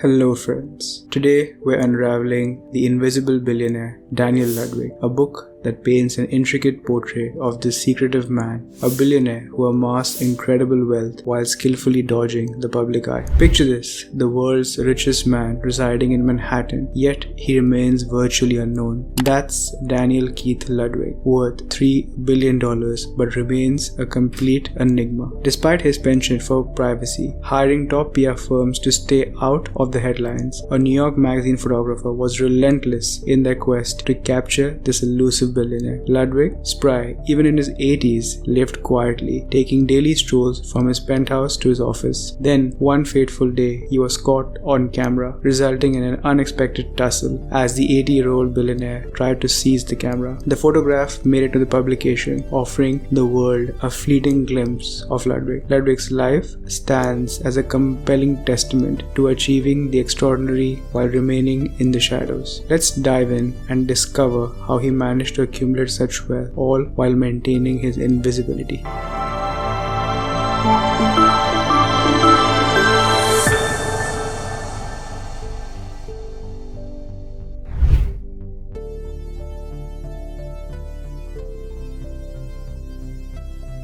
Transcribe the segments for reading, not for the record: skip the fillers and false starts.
Hello friends. Today we're unraveling The Invisible Billionaire, Daniel Ludwig, a book that paints an intricate portrait of this secretive man, a billionaire who amassed incredible wealth while skillfully dodging the public eye. Picture this, the world's richest man residing in Manhattan, yet he remains virtually unknown. That's Daniel Keith Ludwig, worth $3 billion but remains a complete enigma. Despite his penchant for privacy, hiring top PR firms to stay out of the headlines, a New York Magazine photographer was relentless in their quest to capture this elusive billionaire. Ludwig, spry even in his 80s, lived quietly, taking daily strolls from his penthouse to his office. Then, one fateful day, he was caught on camera, resulting in an unexpected tussle as the 80-year-old billionaire tried to seize the camera. The photograph made it to the publication, offering the world a fleeting glimpse of Ludwig. Ludwig's life stands as a compelling testament to achieving the extraordinary while remaining in the shadows. Let's dive in and discover how he managed to accumulate such wealth, all while maintaining his invisibility.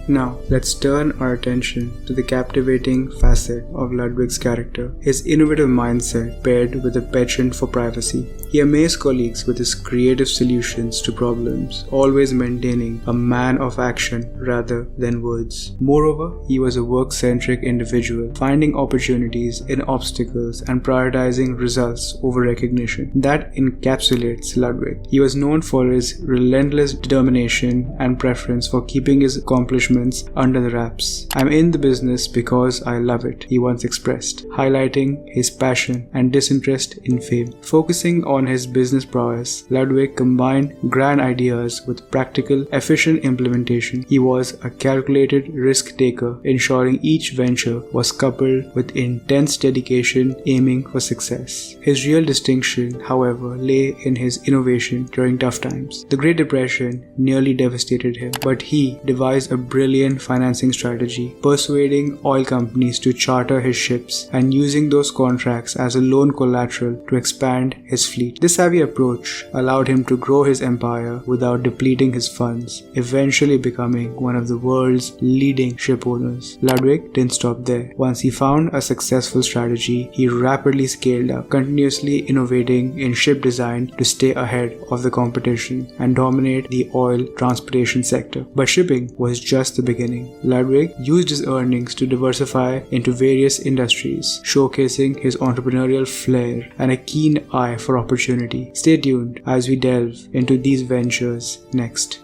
Now, let's turn our attention to the captivating facet of Ludwig's character, his innovative mindset paired with a penchant for privacy. He amazed colleagues with his creative solutions to problems, always maintaining a man of action rather than words. Moreover, he was a work-centric individual, finding opportunities in obstacles and prioritizing results over recognition. That encapsulates Ludwig. He was known for his relentless determination and preference for keeping his accomplishments under the wraps. "I'm in the business because I love it," he once expressed, highlighting his passion and disinterest in fame. Focusing on his business prowess, Ludwig combined grand ideas with practical, efficient implementation. He was a calculated risk taker, ensuring each venture was coupled with intense dedication, aiming for success. His real distinction, however, lay in his innovation during tough times. The Great Depression nearly devastated him, but he devised a brilliant financing strategy, persuading oil companies to charter his ships and using those contracts as a loan collateral to expand his fleet. This savvy approach allowed him to grow his empire without depleting his funds, eventually becoming one of the world's leading ship owners. Ludwig didn't stop there. Once he found a successful strategy, he rapidly scaled up, continuously innovating in ship design to stay ahead of the competition and dominate the oil transportation sector. But shipping was just the beginning. Ludwig used his earnings to diversify into various industries, showcasing his entrepreneurial flair and a keen eye for opportunity. Stay tuned as we delve into these ventures next.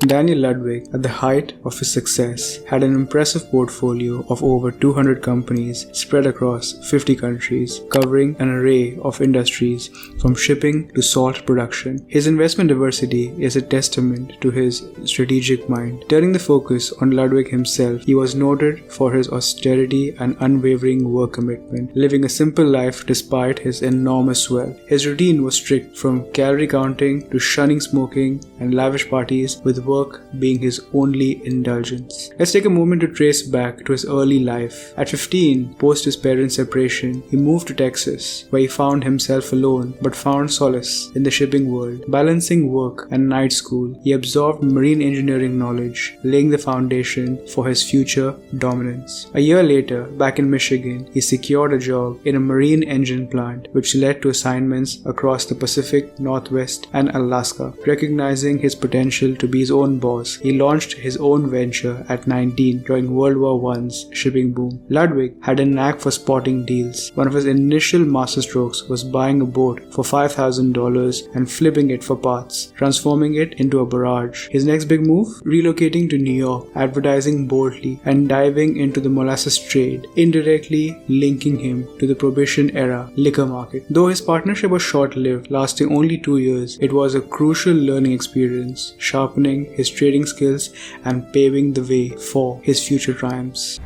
Daniel Ludwig, at the height of his success, had an impressive portfolio of over 200 companies spread across 50 countries, covering an array of industries from shipping to salt production. His investment diversity is a testament to his strategic mind. Turning the focus on Ludwig himself, he was noted for his austerity and unwavering work commitment, living a simple life despite his enormous wealth. His routine was strict, from calorie counting to shunning smoking and lavish parties, with work being his only indulgence. Let's take a moment to trace back to his early life. At 15, post his parents' separation, he moved to Texas, where he found himself alone but found solace in the shipping world. Balancing work and night school, he absorbed marine engineering knowledge, laying the foundation for his future dominance. A year later, back in Michigan, he secured a job in a marine engine plant, which led to assignments across the Pacific Northwest and Alaska. Recognizing his potential to be his own boss, he launched his own venture at 19 during World War I's shipping boom. Ludwig had a knack for spotting deals. One of his initial masterstrokes was buying a boat for $5,000 and flipping it for parts, transforming it into a barrage. His next big move? Relocating to New York, advertising boldly, and diving into the molasses trade, indirectly linking him to the Prohibition-era liquor market. Though his partnership was short-lived, lasting only 2 years, it was a crucial learning experience, sharpening his trading skills and paving the way for his future triumphs.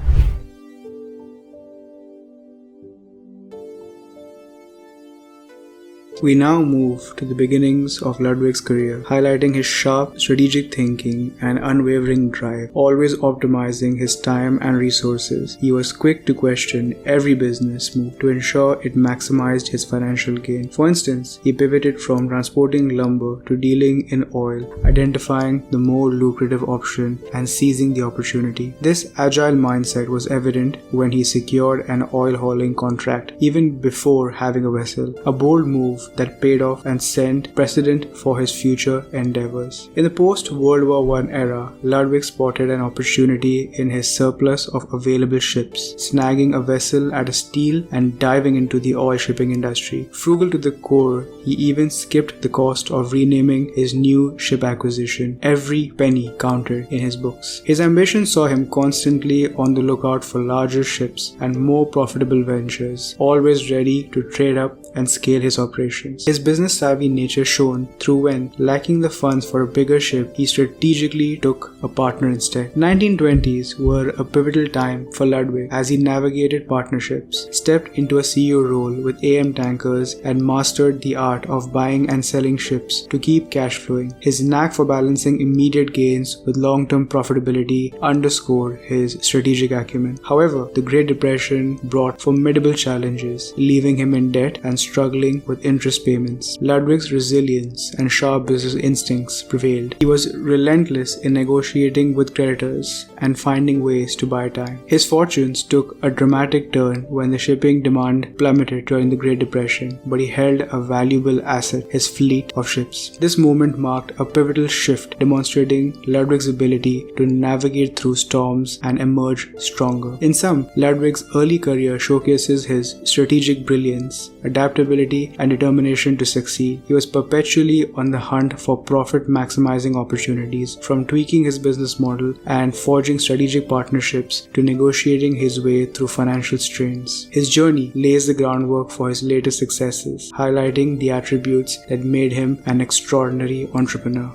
We now move to the beginnings of Ludwig's career, highlighting his sharp strategic thinking and unwavering drive, always optimizing his time and resources. He was quick to question every business move to ensure it maximized his financial gain. For instance, he pivoted from transporting lumber to dealing in oil, identifying the more lucrative option and seizing the opportunity. This agile mindset was evident when he secured an oil hauling contract even before having a vessel, a bold move that paid off and set precedent for his future endeavors. In the post-World War I era, Ludwig spotted an opportunity in his surplus of available ships, snagging a vessel at a steal and diving into the oil shipping industry. Frugal to the core, he even skipped the cost of renaming his new ship acquisition. Every penny counted in his books. His ambition saw him constantly on the lookout for larger ships and more profitable ventures, always ready to trade up and scale his operations. His business-savvy nature shone through when, lacking the funds for a bigger ship, he strategically took a partner instead. 1920s were a pivotal time for Ludwig as he navigated partnerships, stepped into a CEO role with AM Tankers, and mastered the art of buying and selling ships to keep cash flowing. His knack for balancing immediate gains with long-term profitability underscored his strategic acumen. However, the Great Depression brought formidable challenges, leaving him in debt and struggling with interest payments. Ludwig's resilience and sharp business instincts prevailed. He was relentless in negotiating with creditors and finding ways to buy time. His fortunes took a dramatic turn when the shipping demand plummeted during the Great Depression, but he held a valuable asset, his fleet of ships. This movement marked a pivotal shift, demonstrating Ludwig's ability to navigate through storms and emerge stronger. In sum, Ludwig's early career showcases his strategic brilliance, adaptability, and determination to succeed. He was perpetually on the hunt for profit-maximizing opportunities, from tweaking his business model and forging strategic partnerships to negotiating his way through financial strains. His journey lays the groundwork for his later successes, highlighting the attributes that made him an extraordinary entrepreneur.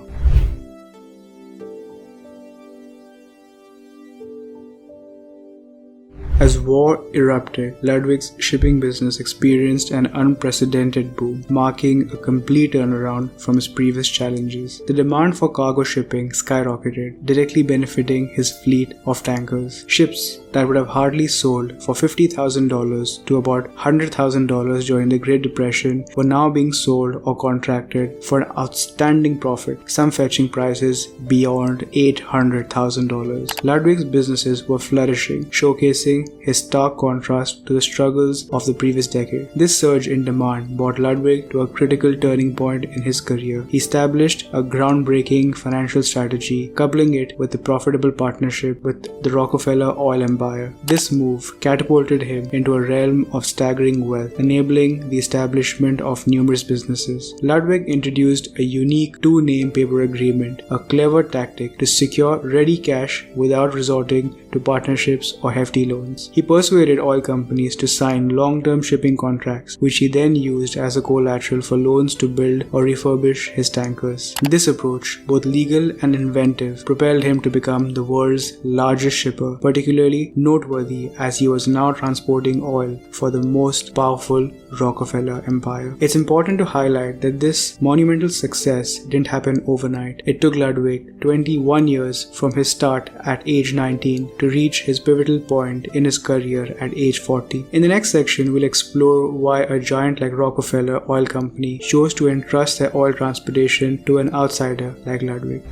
As war erupted, Ludwig's shipping business experienced an unprecedented boom, marking a complete turnaround from his previous challenges. The demand for cargo shipping skyrocketed, directly benefiting his fleet of tankers. Ships that would have hardly sold for $50,000 to about $100,000 during the Great Depression were now being sold or contracted for an outstanding profit, some fetching prices beyond $800,000. Ludwig's businesses were flourishing, showcasing his stark contrast to the struggles of the previous decade. This surge in demand brought Ludwig to a critical turning point in his career. He established a groundbreaking financial strategy, coupling it with a profitable partnership with the Rockefeller oil empire. This move catapulted him into a realm of staggering wealth, enabling the establishment of numerous businesses. Ludwig introduced a unique two-name paper agreement, a clever tactic to secure ready cash without resorting to partnerships or hefty loans. He persuaded oil companies to sign long-term shipping contracts, which he then used as a collateral for loans to build or refurbish his tankers. This approach, both legal and inventive, propelled him to become the world's largest shipper, particularly noteworthy as he was now transporting oil for the most powerful Rockefeller empire. It's important to highlight that this monumental success didn't happen overnight. It took Ludwig 21 years from his start at age 19 to reach his pivotal point in his career at age 40. In the next section, we'll explore why a giant like Rockefeller Oil Company chose to entrust their oil transportation to an outsider like Ludwig.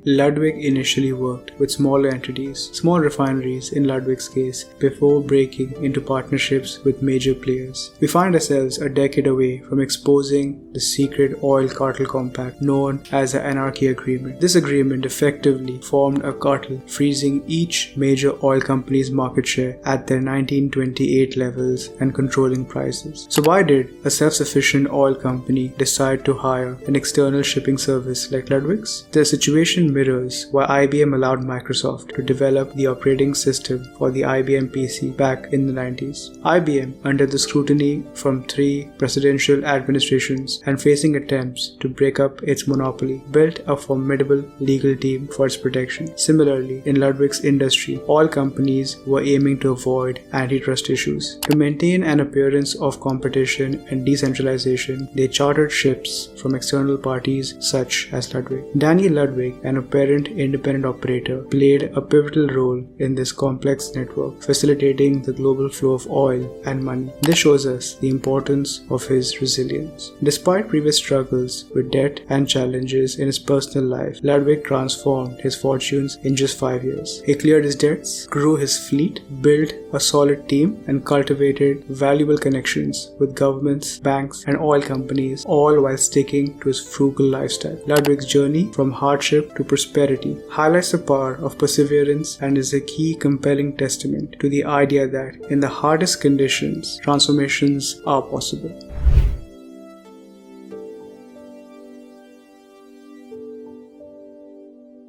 Ludwig initially worked with smaller entities, small refineries in Ludwig's case, before breaking into partnerships with major players. We find ourselves a decade away from exposing the secret oil cartel compact known as the Anarchy Agreement. This agreement effectively formed a cartel, freezing each major oil company's market share at their 1928 levels and controlling prices. So why did a self-sufficient oil company decide to hire an external shipping service like Ludwig's? The situation mirrors why IBM allowed Microsoft to develop the operating system for the IBM PC back in the 90s. IBM, under the scrutiny from 3 presidential administrations and facing attempts to break up its monopoly, built a formidable legal team for its protection. Similarly, in Ludwig's industry, all companies were aiming to avoid antitrust issues. To maintain an appearance of competition and decentralization, they chartered ships from external parties such as Ludwig. Daniel Ludwig, an apparent independent operator, played a pivotal role in this complex network, facilitating the global flow of oil and money. This shows us the importance of his resilience. Despite previous struggles with debt and challenges in his personal life, Ludwig transformed his fortunes in just 5 years. He cleared his debts, grew his fleet, built a solid team, and cultivated valuable connections with governments, banks, and oil companies, all while sticking to his frugal lifestyle. Ludwig's journey from hardship to prosperity highlights the power of perseverance and is a key compelling testament to the idea that in the hardest conditions, transformations are possible.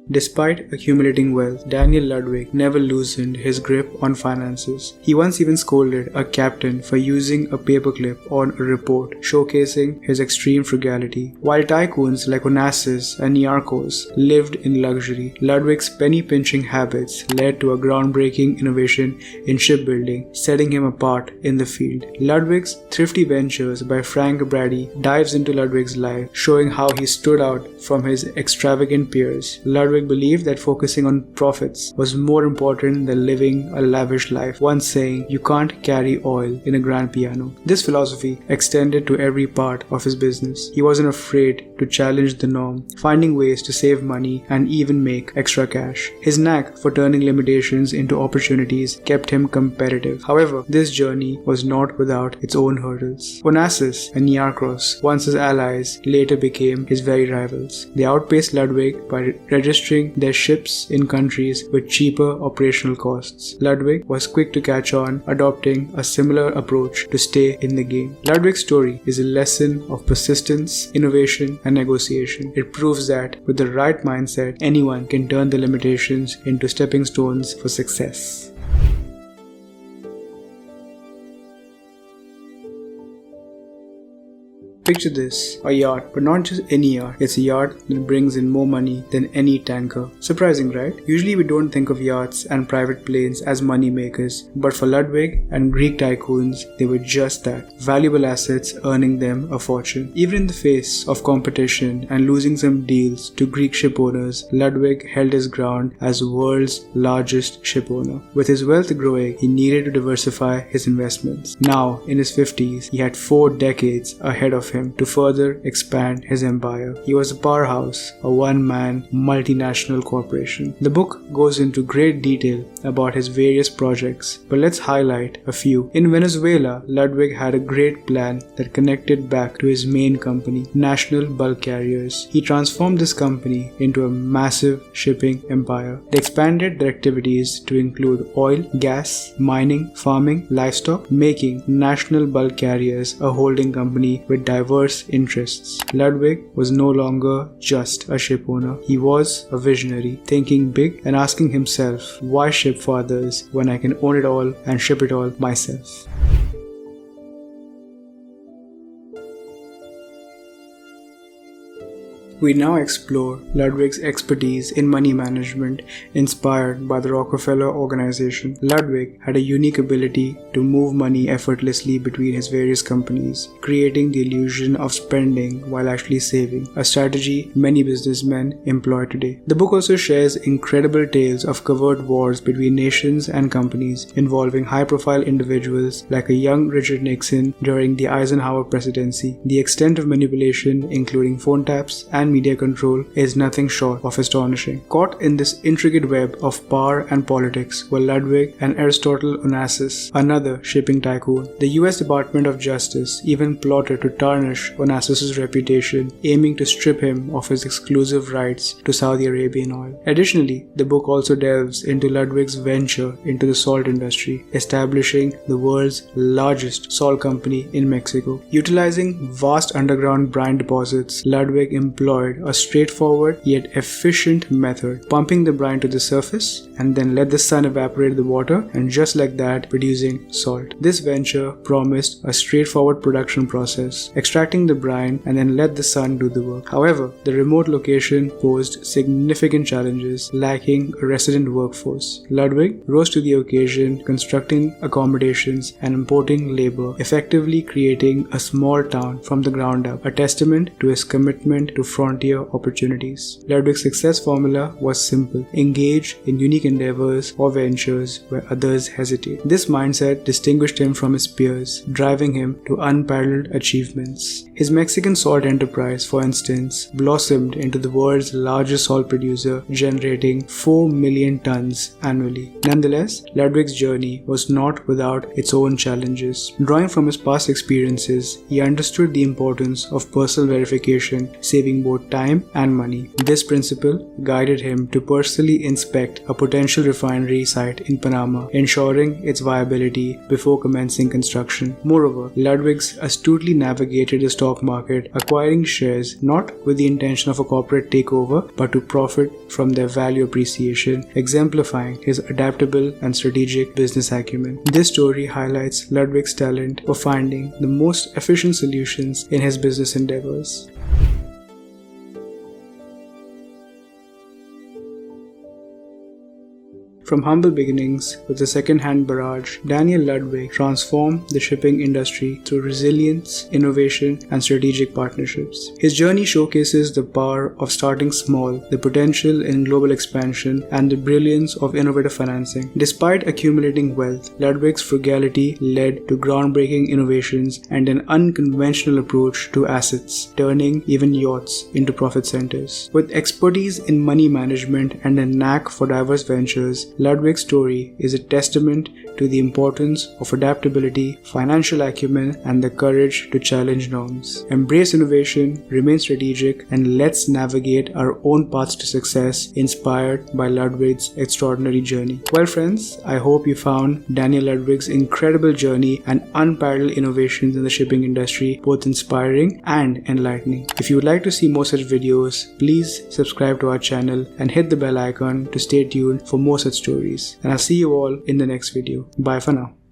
Despite accumulating wealth, Daniel Ludwig never loosened his grip on finances. He once even scolded a captain for using a paperclip on a report, showcasing his extreme frugality. While tycoons like Onassis and Niarchos lived in luxury, Ludwig's penny-pinching habits led to a groundbreaking innovation in shipbuilding, setting him apart in the field. Ludwig's Thrifty Ventures by Frank Brady dives into Ludwig's life, showing how he stood out from his extravagant peers. Ludwig believed that focusing on profits was more important than living a lavish life, once saying, "You can't carry oil in a grand piano." This philosophy extended to every part of his business. He wasn't afraid to challenge the norm, finding ways to save money and even make extra cash. His knack for turning limitations into opportunities kept him competitive. However, this journey was not without its own hurdles. Onassis and Niarchos, once his allies, later became his very rivals. They outpaced Ludwig by registering their ships in countries with cheaper operational costs. Ludwig was quick to catch on, adopting a similar approach to stay in the game. Ludwig's story is a lesson of persistence, innovation, and negotiation. It proves that with the right mindset, anyone can turn the limitations into stepping stones for success. Picture this, a yacht, but not just any yacht. It's a yacht that brings in more money than any tanker. Surprising, right? Usually we don't think of yachts and private planes as money makers, but for Ludwig and Greek tycoons, they were just that, valuable assets earning them a fortune. Even in the face of competition and losing some deals to Greek ship owners, Ludwig held his ground as the world's largest ship owner. With his wealth growing, he needed to diversify his investments. Now, in his 50s, he had 4 decades ahead of him to further expand his empire. He was a powerhouse, a one-man multinational corporation. The book goes into great detail about his various projects, but let's highlight a few. In Venezuela, Ludwig had a great plan that connected back to his main company, National Bulk Carriers. He transformed this company into a massive shipping empire. They expanded their activities to include oil, gas, mining, farming, livestock, making National Bulk Carriers a holding company with diverse interests. Ludwig was no longer just a ship owner. He was a visionary, thinking big and asking himself, why ship for others when I can own it all and ship it all myself? We now explore Ludwig's expertise in money management inspired by the Rockefeller Organization. Ludwig had a unique ability to move money effortlessly between his various companies, creating the illusion of spending while actually saving, a strategy many businessmen employ today. The book also shares incredible tales of covert wars between nations and companies involving high-profile individuals like a young Richard Nixon during the Eisenhower presidency. The extent of manipulation, including phone taps and media control, is nothing short of astonishing. Caught in this intricate web of power and politics were Ludwig and Aristotle Onassis, another shipping tycoon. The US Department of Justice even plotted to tarnish Onassis' reputation, aiming to strip him of his exclusive rights to Saudi Arabian oil. Additionally, the book also delves into Ludwig's venture into the salt industry, establishing the world's largest salt company in Mexico. Utilizing vast underground brine deposits, Ludwig employed employed a straightforward yet efficient method, pumping the brine to the surface and then let the sun evaporate the water, and just like that producing salt. This venture promised a straightforward production process, extracting the brine and then let the sun do the work. However, the remote location posed significant challenges, lacking a resident workforce. Ludwig rose to the occasion, constructing accommodations and importing labor, effectively creating a small town from the ground up, a testament to his commitment to frontier opportunities. Ludwig's success formula was simple: engage in unique endeavors or ventures where others hesitate. This mindset distinguished him from his peers, driving him to unparalleled achievements. His Mexican salt enterprise, for instance, blossomed into the world's largest salt producer, generating 4 million tons annually. Nonetheless, Ludwig's journey was not without its own challenges. Drawing from his past experiences, he understood the importance of personal verification, saving both time and money. This principle guided him to personally inspect a potential refinery site in Panama, ensuring its viability before commencing construction. Moreover, Ludwig astutely navigated the stock market, acquiring shares not with the intention of a corporate takeover but to profit from their value appreciation, exemplifying his adaptable and strategic business acumen. This story highlights Ludwig's talent for finding the most efficient solutions in his business endeavors. From humble beginnings with a second-hand barrage, Daniel Ludwig transformed the shipping industry through resilience, innovation, and strategic partnerships. His journey showcases the power of starting small, the potential in global expansion, and the brilliance of innovative financing. Despite accumulating wealth, Ludwig's frugality led to groundbreaking innovations and an unconventional approach to assets, turning even yachts into profit centers. With expertise in money management and a knack for diverse ventures, Ludwig's story is a testament to the importance of adaptability, financial acumen, and the courage to challenge norms. Embrace innovation, remain strategic, and let's navigate our own paths to success inspired by Ludwig's extraordinary journey. Well friends, I hope you found Daniel Ludwig's incredible journey and unparalleled innovations in the shipping industry both inspiring and enlightening. If you would like to see more such videos, please subscribe to our channel and hit the bell icon to stay tuned for more such stories. And I'll see you all in the next video. Bye for now.